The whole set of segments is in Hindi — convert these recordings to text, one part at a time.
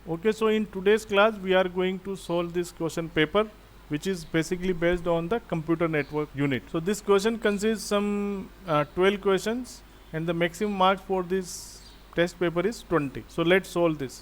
Okay, so in today's class we are going to solve this question paper which is basically based on the computer network unit. So this question consists some 12 questions and the maximum marks for this test paper is 20. So let's solve this.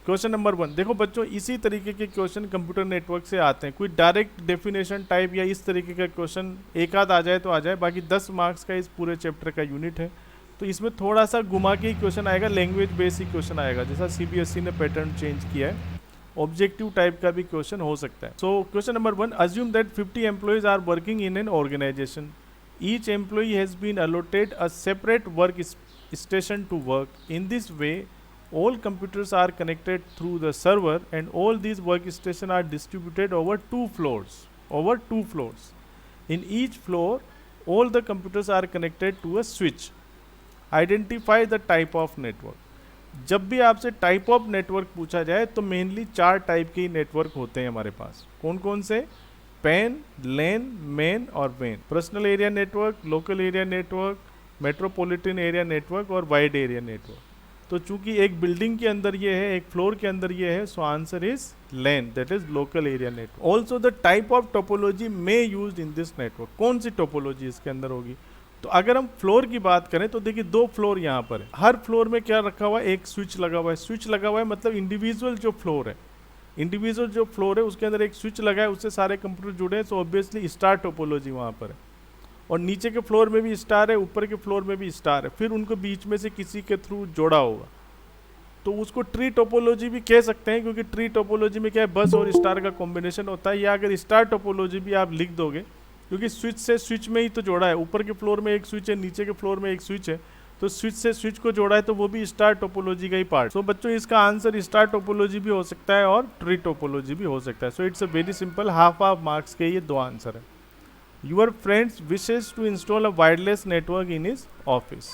Question number 1 देखो बच्चों, इसी तरीके के क्वेश्चन कंप्यूटर नेटवर्क से आते हैं। कोई डायरेक्ट डेफिनेशन टाइप या इस तरीके का क्वेश्चन एक आध आ जाए तो आ जाए, बाकी 10 मार्क्स का इस पूरे चैप्टर का यूनिट है। तो इसमें थोड़ा सा घुमा के ही क्वेश्चन आएगा, लैंग्वेज बेस ही क्वेश्चन आएगा, जैसा सीबीएसई ने पैटर्न चेंज किया है। ऑब्जेक्टिव टाइप का भी क्वेश्चन हो सकता है। So question number 1, assume that 50 employees are working in an organisation. Each employee has been allotted a separate work station to work. In this way all computers are connected through the server and all these workstations are distributed over two floors. In each floor all the computers are connected to a switch. Identify the type of network. जब भी आपसे टाइप ऑफ नेटवर्क पूछा जाए तो मेनली 4 टाइप के नेटवर्क होते हैं हमारे पास। कौन कौन से? पैन, लैन, मेन और when. Personal area network, local area network, metropolitan area network और वाइड एरिया नेटवर्क। तो चूंकि एक बिल्डिंग के अंदर ये है, एक फ्लोर के अंदर ये है, so answer is LAN, that is local area network. Also the type of topology may use in this network. कौन सी टोपोलॉजी इसके अंदर होगी? तो अगर हम फ्लोर की बात करें तो देखिए 2 फ्लोर यहाँ पर है। हर फ्लोर में क्या रखा हुआ है? एक स्विच लगा हुआ है। स्विच लगा हुआ है मतलब इंडिविजुअल जो फ्लोर है उसके अंदर एक स्विच लगा है, उससे सारे कंप्यूटर जुड़े हैं। सो ऑब्वियसली स्टार टोपोलॉजी वहाँ पर है। और नीचे के फ्लोर में भी स्टार है, ऊपर के फ्लोर में भी स्टार है, फिर उनको बीच में से किसी के थ्रू जोड़ा होगा, तो उसको ट्री टोपोलॉजी भी कह सकते हैं, क्योंकि ट्री टोपोलॉजी में क्या है, बस और स्टार का कॉम्बिनेशन होता है। या अगर स्टार टोपोलॉजी भी आप लिख दोगे, क्योंकि स्विच से स्विच में ही तो जोड़ा है। ऊपर के फ्लोर में एक स्विच है, नीचे के फ्लोर में एक स्विच है, तो स्विच से स्विच को जोड़ा है, तो वो भी स्टार टोपोलॉजी का ही पार्ट। सो बच्चों इसका आंसर स्टार टोपोलॉजी भी हो सकता है और ट्री टोपोलॉजी भी हो सकता है। So it's a very simple, half marks के ये 2 आंसर है। Your friends wishes to install a wireless network in his office.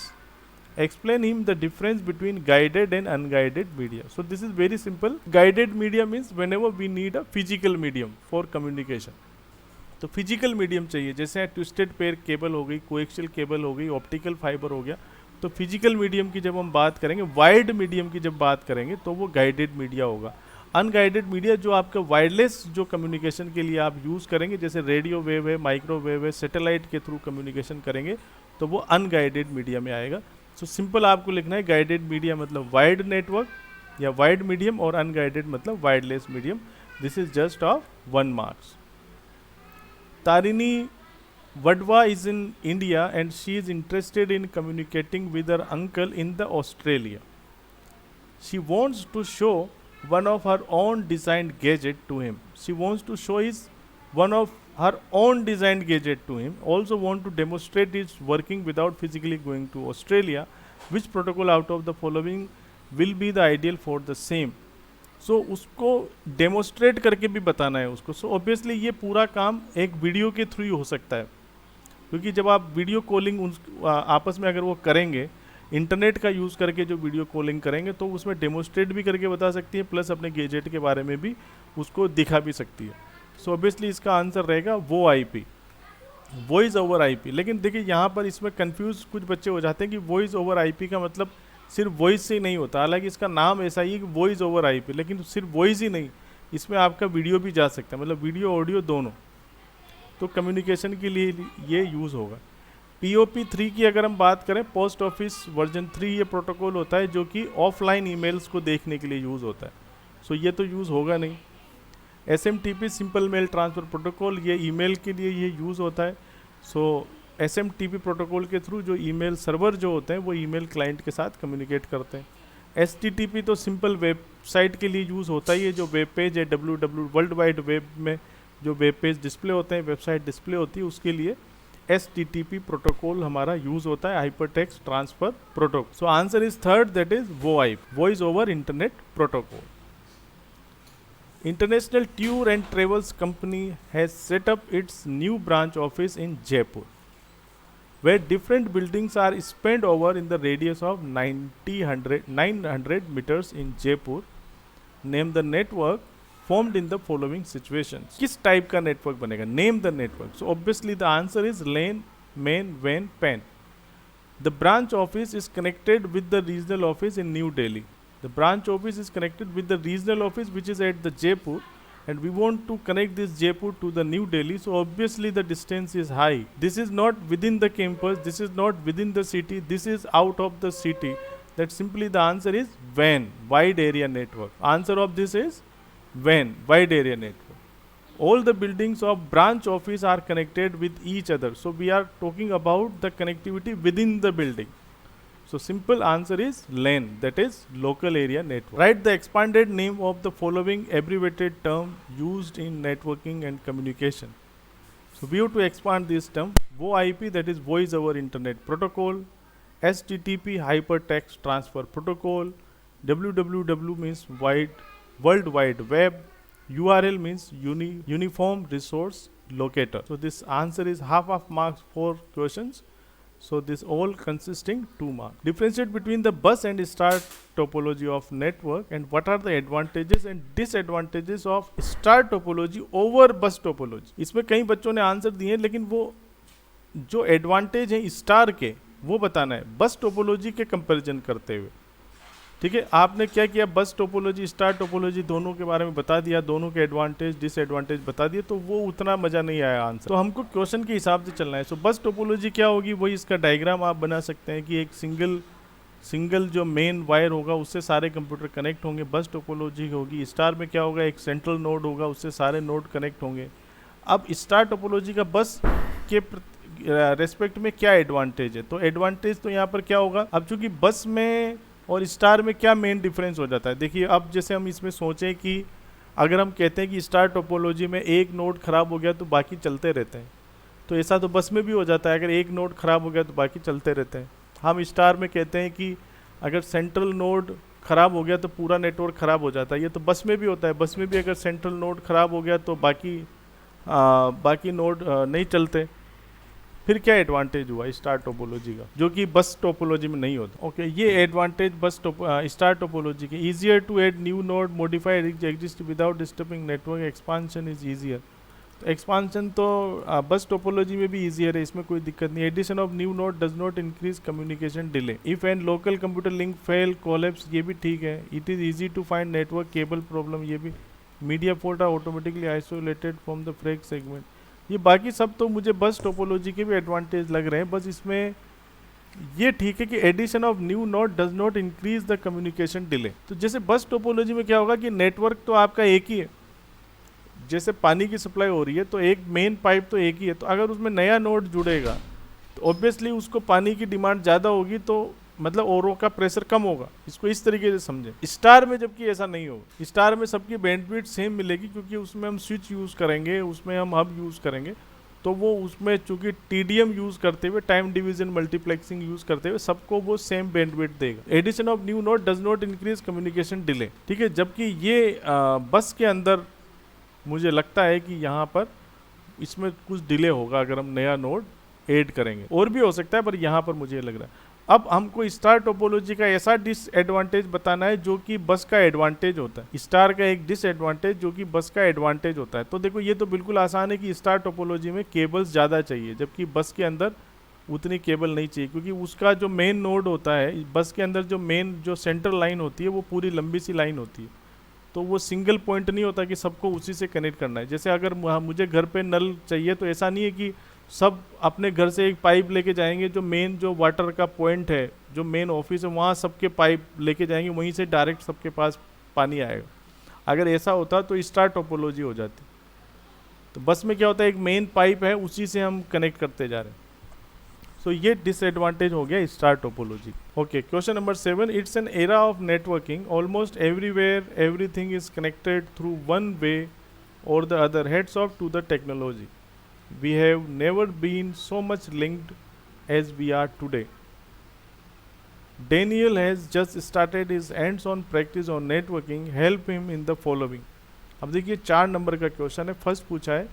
Explain him the difference between guided and unguided media. So this is very simple. Guided media means whenever we need a physical medium for communication. तो फिजिकल मीडियम चाहिए, जैसे ट्विस्टेड पेयर केबल हो गई, कोएक्सियल केबल हो गई, ऑप्टिकल फाइबर हो गया। तो फिजिकल मीडियम की जब हम बात करेंगे, वायर्ड मीडियम की जब बात करेंगे, तो वो गाइडेड मीडिया होगा। अनगाइडेड मीडिया जो आपका वायरलेस जो कम्युनिकेशन के लिए आप यूज़ करेंगे, जैसे रेडियो वेव है, माइक्रोवेव है, सैटेलाइट के थ्रू कम्युनिकेशन करेंगे, तो वो अनगाइडेड मीडिया में आएगा। सो सिंपल आपको लिखना है, गाइडेड मीडिया मतलब वायर्ड नेटवर्क या वायर्ड मीडियम, और अनगाइडेड मतलब wireless medium. This is just of 1 marks. Tarini Vadva is in India and she is interested in communicating with her uncle in the Australia. She wants to show one of her own designed gadget to him. She wants to show one of her own designed gadget to him. Also want to demonstrate its working without physically going to Australia. Which protocol out of the following will be the ideal for the same? So उसको डेमोस्ट्रेट करके भी बताना है उसको। So obviously ये पूरा काम एक वीडियो के थ्रू ही हो सकता है, क्योंकि जब आप वीडियो कॉलिंग आपस में अगर वो करेंगे, इंटरनेट का यूज़ करके जो वीडियो कॉलिंग करेंगे, तो उसमें डेमोस्ट्रेट भी करके बता सकती है, प्लस अपने गैजेट के बारे में भी उसको दिखा भी सकती है। सो ऑब्वियसली इसका आंसर रहेगा वो आईपी, वॉइस ओवर आईपी। लेकिन देखिए यहाँ पर इसमें कंफ्यूज कुछ बच्चे हो जाते हैं कि वॉइस ओवर आईपी का मतलब सिर्फ वॉइस से ही नहीं होता। हालांकि इसका नाम ऐसा ही है कि वॉइस ओवर आईपी, लेकिन सिर्फ वॉइस ही नहीं, इसमें आपका वीडियो भी जा सकता है, मतलब वीडियो ऑडियो दोनों। तो कम्युनिकेशन के लिए ये यूज़ होगा। POP3 की अगर हम बात करें, पोस्ट ऑफिस वर्जन 3 ये प्रोटोकॉल होता है जो कि ऑफलाइन ईमेल्स को देखने के लिए यूज़ होता है। सो ये तो यूज़ होगा नहीं। SMTP simple mail transfer protocol, ये ईमेल के लिए ये यूज़ होता है। सो SMTP प्रोटोकॉल के थ्रू जो ईमेल सर्वर जो होते हैं वो ईमेल क्लाइंट के साथ कम्युनिकेट करते हैं। STTP तो सिंपल वेबसाइट के लिए यूज़ होता है। ये जो वेब पेज है WWW वर्ल्ड वाइड वेब में जो वेब पेज डिस्प्ले होते हैं, वेबसाइट डिस्प्ले होती है, उसके लिए STTP प्रोटोकॉल हमारा यूज़ होता है, hypertext transfer protocol. So answer is 3rd, that is VoIP, voice over internet protocol. International Tour and Travels Company has set up its new branch office in Jaipur, where different buildings are spanned over in the radius of 900 meters in Jaipur. Name the network formed in the following situations. किस टाइप का नेटवर्क बनेगा? Name the network. So obviously the answer is LAN, MAN, WAN, PAN. The branch office is connected with the regional office in New Delhi. The branch office is connected with the regional office which is at the Jaipur, and we want to connect this Jaipur to the New Delhi, so obviously the distance is high. This is not within the campus, this is not within the city, this is out of the city. That simply the answer is WAN, wide area network. Answer of this is WAN, wide area network. All the buildings of branch office are connected with each other, so we are talking about the connectivity within the building. So simple answer is LAN, that is local area network. Write the expanded name of the following abbreviated term used in networking and communication. So we have to expand this term. VoIP, that is voice over internet protocol. HTTP, hypertext transfer protocol. www means world wide web. URL means uniform resource locator. So this answer is half of marks for questions. So this all consisting 2 marks. Differentiate between the bus and star topology of network, and what are the advantages and disadvantages of star topology over bus topology. इसमें कई बच्चों ने आंसर दिए, लेकिन वो जो एडवांटेज है स्टार के वो बताना है बस टोपोलॉजी के कंपैरिजन करते हुए। ठीक है, आपने क्या किया, बस टोपोलॉजी स्टार टोपोलॉजी दोनों के बारे में बता दिया, दोनों के एडवांटेज डिसएडवांटेज बता दिए, तो वो उतना मजा नहीं आया आंसर। तो हमको क्वेश्चन के हिसाब से चलना है। सो बस टोपोलॉजी क्या होगी, वही इसका डायग्राम आप बना सकते हैं कि एक सिंगल जो मेन वायर होगा उससे सारे कंप्यूटर कनेक्ट होंगे, बस टोपोलॉजी होगी। स्टार में क्या होगा, एक सेंट्रल नोड होगा, उससे सारे नोड कनेक्ट होंगे। अब स्टार टोपोलॉजी का बस के रेस्पेक्ट में क्या एडवांटेज है, तो एडवांटेज तो यहाँ पर क्या होगा, अब चूंकि बस में और स्टार में क्या मेन डिफरेंस हो जाता है। देखिए, अब जैसे हम इसमें सोचें कि अगर हम कहते हैं कि स्टार टोपोलॉजी में एक नोड खराब हो गया तो बाकी चलते रहते हैं, तो ऐसा तो बस में भी हो जाता है, अगर एक नोड खराब हो गया तो बाकी चलते रहते हैं। हम स्टार में कहते हैं कि अगर सेंट्रल नोड खराब हो गया तो पूरा नेटवर्क खराब हो जाता है, ये तो बस में भी होता है। बस में भी अगर सेंट्रल नोड खराब हो गया तो बाकी नोड नहीं चलते। फिर क्या एडवांटेज हुआ स्टार टोपोलॉजी का, जो कि बस टोपोलॉजी में नहीं होता। ओके, ये एडवांटेज स्टार टोपोलॉजी के। Easier to add new node, modify exist without disturbing network, expansion is easier. तो एक्सपांशन तो बस टोपोलॉजी में भी ईजियर है, इसमें कोई दिक्कत नहीं। Addition of new node does not increase communication delay. If and local computer link fail collapse, ये भी ठीक है। It is easy to find network cable problem, ये भी। Media port are automatically isolated from the frag segment. ये बाकी सब तो मुझे बस टोपोलॉजी के भी एडवांटेज लग रहे हैं, बस इसमें ये ठीक है कि addition of new node does not increase the communication delay. तो जैसे बस टोपोलॉजी में क्या होगा कि नेटवर्क तो आपका एक ही है, जैसे पानी की सप्लाई हो रही है तो एक मेन पाइप तो एक ही है, तो अगर उसमें नया नोड जुड़ेगा तो ऑब्वियसली उसको पानी की डिमांड ज़्यादा होगी, तो मतलब ओरों का प्रेशर कम होगा। इसको इस तरीके से समझें। स्टार में जबकि ऐसा नहीं होगा, स्टार में सबकी बैंडविड्थ सेम मिलेगी, क्योंकि उसमें हम स्विच यूज़ करेंगे, उसमें हम हब यूज़ करेंगे, तो वो उसमें चूंकि टीडीएम यूज़ करते हुए, टाइम डिवीजन मल्टीप्लेक्सिंग यूज़ करते हुए सबको वो सेम बैंडविड्थ देगा। Addition of new node does not increase communication delay, ठीक है। जबकि ये बस के अंदर मुझे लगता है कि यहाँ पर इसमें कुछ डिले होगा अगर हम नया नोड ऐड करेंगे, और भी हो सकता है, पर यहाँ पर मुझे लग रहा है। अब हमको स्टार टोपोलॉजी का ऐसा डिसएडवांटेज बताना है जो कि बस का एडवांटेज होता है, स्टार का एक डिसएडवांटेज जो कि बस का एडवांटेज होता है। तो देखो, ये तो बिल्कुल आसान है कि स्टार टोपोलॉजी में केबल्स ज़्यादा चाहिए, जबकि बस के अंदर उतनी केबल नहीं चाहिए, क्योंकि उसका जो मेन नोड होता है बस के अंदर, जो सेंट्रल लाइन होती है वो पूरी लंबी सी लाइन होती है, तो वो सिंगल पॉइंट नहीं होता कि सबको उसी से कनेक्ट करना है। जैसे अगर मुझे घर पे नल चाहिए, तो ऐसा नहीं है कि सब अपने घर से एक पाइप लेके जाएंगे, जो वाटर का पॉइंट है, जो मेन ऑफिस है, वहाँ सबके पाइप लेके जाएंगे, वहीं से डायरेक्ट सबके पास पानी आएगा। अगर ऐसा होता तो स्टार टोपोलॉजी हो जाती। तो बस में क्या होता है, एक मेन पाइप है, उसी से हम कनेक्ट करते जा रहे हैं। सो ये डिसएडवांटेज हो गया star topology. Okay, question number 7, it's an era of networking, almost everywhere everything is connected through one way or the other, heads off to the technology. We have never been so much linked as we are today. Daniel has just started his hands-on practice on networking. Help him in the following. अब देखिए 4 नंबर का क्वेश्चन है। फर्स्ट पूछा है,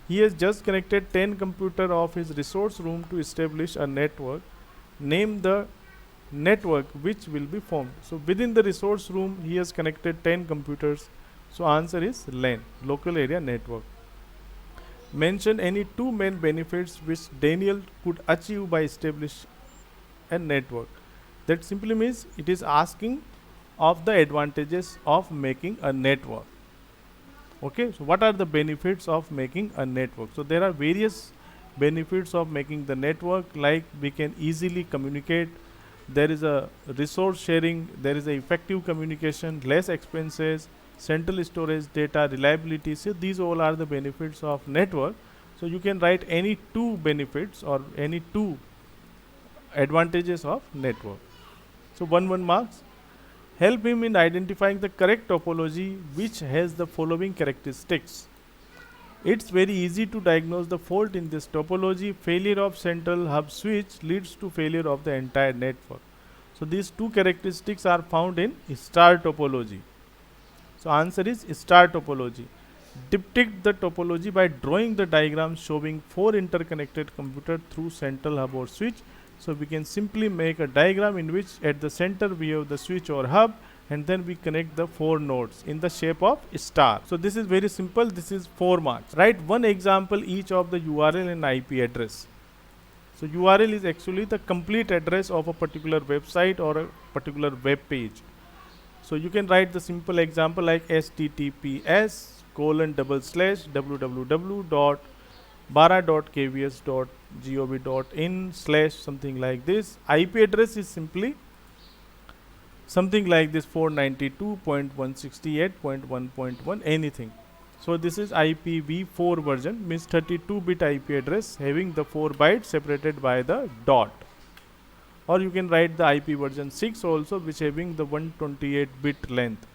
he has just connected 10 computer of his resource room to establish a network. Name the network which will be formed. So within the resource room he has connected 10 computers. So answer is LAN, local area network. Mention any 2 main benefits which Daniel could achieve by establishing a network. That simply means it is asking of the advantages of making a network. Okay, so what are the benefits of making a network? So there are various benefits of making the network, like we can easily communicate, there is a resource sharing, there is a effective communication, less expenses, central storage, data reliability. So these all are the benefits of network. So you can write any two benefits or any two advantages of network. So 1 marks. Help him in identifying the correct topology which has the following characteristics. It's very easy to diagnose the fault in this topology. Failure of central hub switch leads to failure of the entire network. So these two characteristics are found in star topology. So answer is star topology. Depict the topology by drawing the diagram showing 4 interconnected computers through central hub or switch. So we can simply make a diagram in which at the center we have the switch or hub, and then we connect the 4 nodes in the shape of star. So this is very simple. This is 4 marks. Write one example each of the URL and IP address. So URL is actually the complete address of a particular website or a particular web page. So you can write the simple example like https://www.bara.kvs.gov.in/ something like this. IP address is simply something like this, 492.168.1.1 anything. So this is IPv4 version, means 32-bit IP address having the 4 bytes separated by the dot. Or you can write the IP version 6 also, which having the 128-bit length.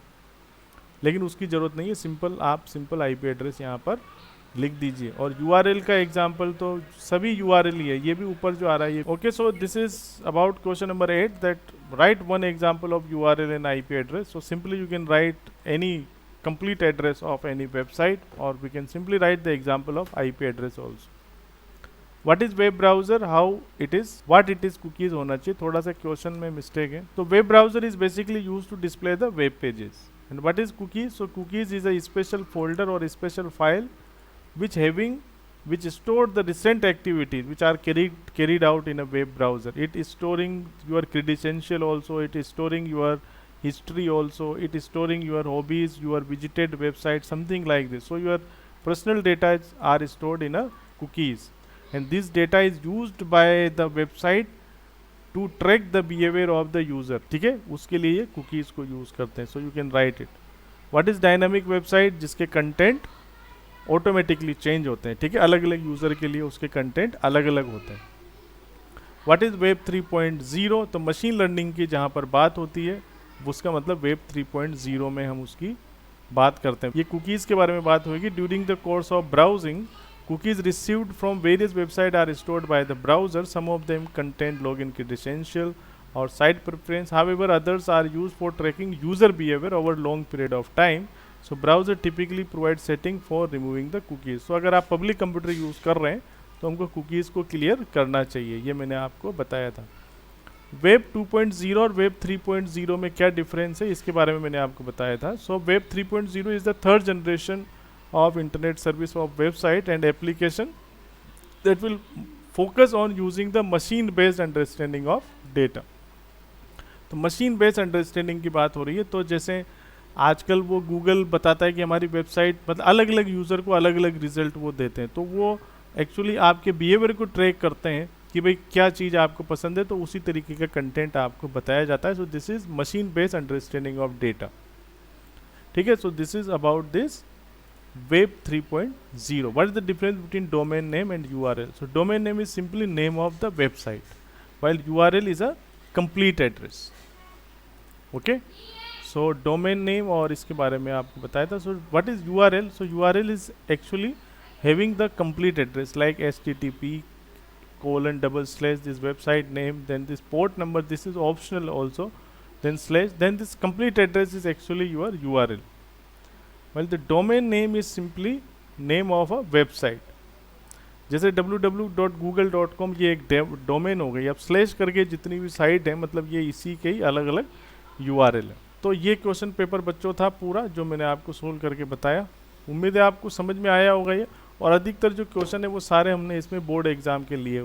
लेकिन उसकी जरूरत नहीं है, सिंपल आप सिंपल IP एड्रेस यहाँ पर लिख दीजिए. और URL का एग्जाम्पल तो सभी URL ही है, ये भी ऊपर जो आ रहा है ये. Okay, so this is about question number 8, that right one example of URL and IP address. So simply you can write any complete address of any website, or we can simply write the example of IP address also. What is web browser? How it is? What it is? Cookies होना चाहिए. थोड़ा सा क्वेश्चन में मिस्टेक है. तो web browser is basically used to display the web pages. And what is cookies? So cookies is a special folder or a special file which store the recent activities which are carried out in a web browser. It is storing your credential also. It is storing your history also. It is storing your hobbies, your visited website, something like this. So your personal data are stored in a cookies, and this data is used by the website to track the behavior of the user. ठीक है, उसके लिए ये cookies को use करते हैं. So you can write it. What is dynamic website? जिसके content automatically change होते हैं. ठीक है, अलग अलग यूजर के लिए उसके कंटेंट अलग अलग होते हैं. What is Web 3.0? तो मशीन लर्निंग की जहाँ पर बात होती है उसका मतलब वेब 3.0 में हम उसकी बात करते हैं. ये कुकीज के बारे में बात होगी. During the course of browsing, cookies received from various websites are stored by the browser. Some of them contain login credential or site preference. However, others are used for tracking user behavior over long period of time. So browser typically provides setting for removing the cookies. So अगर आप पब्लिक कंप्यूटर यूज़ कर रहे हैं तो हमको कुकीज़ को क्लियर करना चाहिए. ये मैंने आपको बताया था. वेब 2.0 और वेब 3.0 में क्या डिफरेंस है इसके बारे में मैंने आपको बताया था. So web 3.0 is the third generation of internet service of website and application that will focus on using the machine based understanding of data. तो machine based understanding की बात हो रही है. तो जैसे आजकल वो गूगल बताता है कि हमारी वेबसाइट मतलब अलग अलग यूज़र को अलग अलग रिजल्ट वो देते हैं, तो वो एक्चुअली आपके बिहेवियर को ट्रैक करते हैं कि भाई क्या चीज़ आपको पसंद है, तो उसी तरीके का कंटेंट आपको बताया जाता है. So this is machine based understanding of data. ठीक है, so this is about this Web 3.0. What is the difference between domain name and URL? So domain name is simply name of the website, while URL is a complete address. Okay. So domain name और इसके बारे में आपको बताया था. So what is URL? So URL is actually having the complete address like http:// this website name, then this port number. This is optional also. Then / then this complete address is actually your URL. Well, the domain name is simply name of a website. जैसे www.google.com ये एक डोमेन हो गई. अब स्लैश करके जितनी भी साइट है मतलब ये इसी के ही अलग अलग URL है. तो ये क्वेश्चन पेपर बच्चों था पूरा जो मैंने आपको सोल्व करके बताया. उम्मीद है आपको समझ में आया होगा ये. और अधिकतर जो क्वेश्चन है वो सारे हमने इसमें बोर्ड एग्जाम के लिए हुए.